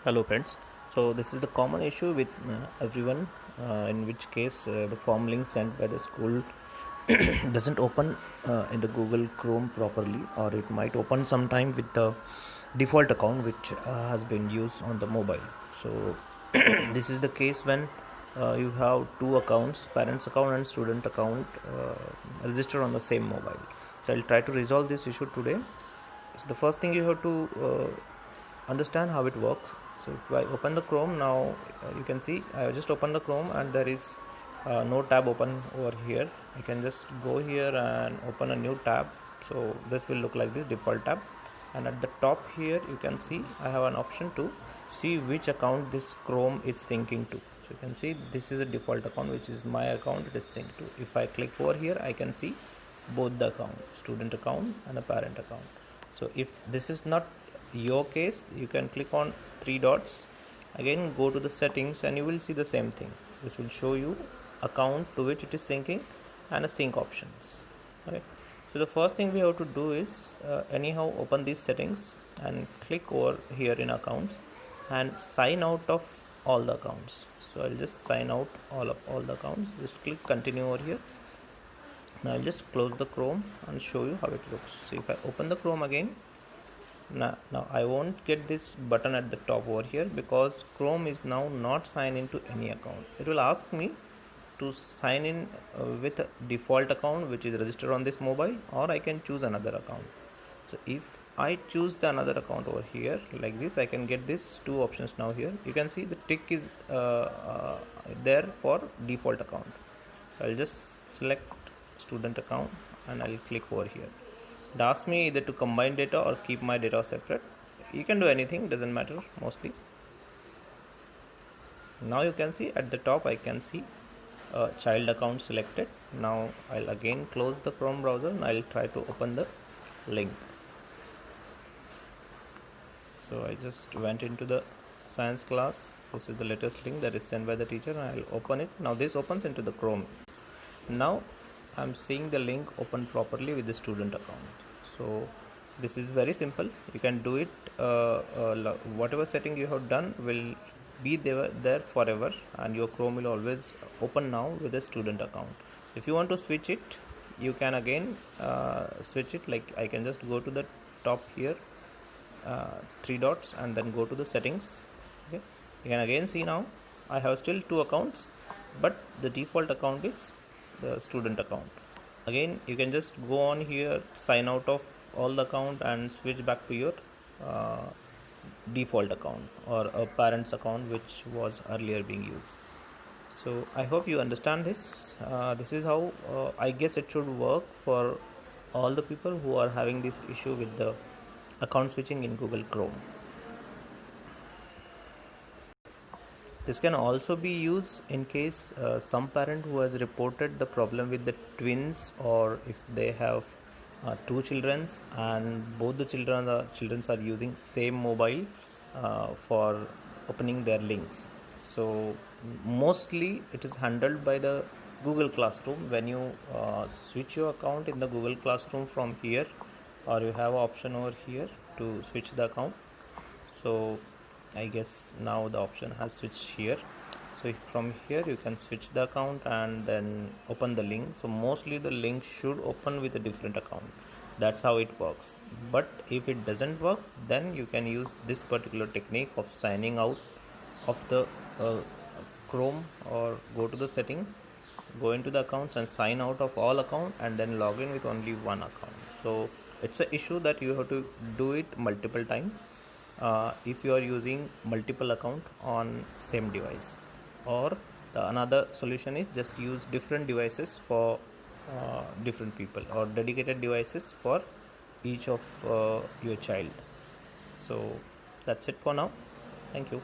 Hello friends. So this is the common issue with everyone, in which case the form link sent by the school doesn't open in the Google Chrome properly, or it might open sometime with the default account which has been used on the mobile. So this is the case when you have two accounts, parents account and student account, registered on the same mobile. So I'll try to resolve this issue today. So the first thing you have to understand how it works. So if I open the Chrome now, you can see I have just opened the Chrome and there is no tab open over here. I can just go here and open a new tab. So this will look like this default tab, and at the top here you can see I have an option to see which account this Chrome is syncing to. So you can see this is a default account, which is my account it is synced to. If I click over here, I can see both the account, student account and a parent account. So if this is not your case, you can click on three dots, again go to the settings, and you will see the same thing. This will show you account to which it is syncing and a sync options. Okay, so the first thing we have to do is anyhow open these settings and click over here in accounts and sign out of all the accounts. So I'll just sign out all the accounts. Just click continue over here. Now I'll just close the Chrome and show you how it looks. So if I open the Chrome again, now I won't get this button at the top over here because Chrome is now not signed into any account. It will ask me to sign in with a default account which is registered on this mobile, or I can choose another account. So if I choose the another account over here like this, I can get this two options now. Here you can see the tick is there for default account. So I'll just select student account and I'll click over here. It asks me either to combine data or keep my data separate. You can do anything, doesn't matter mostly. Now you can see at the top I can see child account selected. Now I'll again close the Chrome browser and I'll try to open the link. So I just went into the science class. This is the latest link that is sent by the teacher, and I'll open it. Now this opens into the Chrome. Now I'm seeing the link open properly with the student account. So this is very simple. You can do it. Whatever setting you have done will be there forever, and your Chrome will always open now with the student account. If you want to switch it, you can again switch it. Like I can just go to the top here, three dots, and then go to the settings. Okay, you can again see now I have still two accounts, but the default account is the student account. Again you can just go on here, sign out of all the account and switch back to your uh, default account or a parent's account which was earlier being used. So I hope you understand this. This is how I guess it should work for all the people who are having this issue with the account switching in Google Chrome. This can also be used in case some parent who has reported the problem with the twins, or if they have two children and both the children are using same mobile for opening their links. So mostly it is handled by the Google Classroom. When you switch your account in the Google Classroom from here, or you have option over here to switch the account. So I guess now the option has switched here. So from here you can switch the account and then open the link. So mostly the link should open with a different account. That's how it works. But if it doesn't work, then you can use this particular technique of signing out of the Chrome, or go to the setting, go into the accounts and sign out of all account, and then log in with only one account. So it's an issue that you have to do it multiple times if you are using multiple account on same device. Or the another solution is just use different devices for different people, or dedicated devices for each of your child. So that's it for now. Thank you.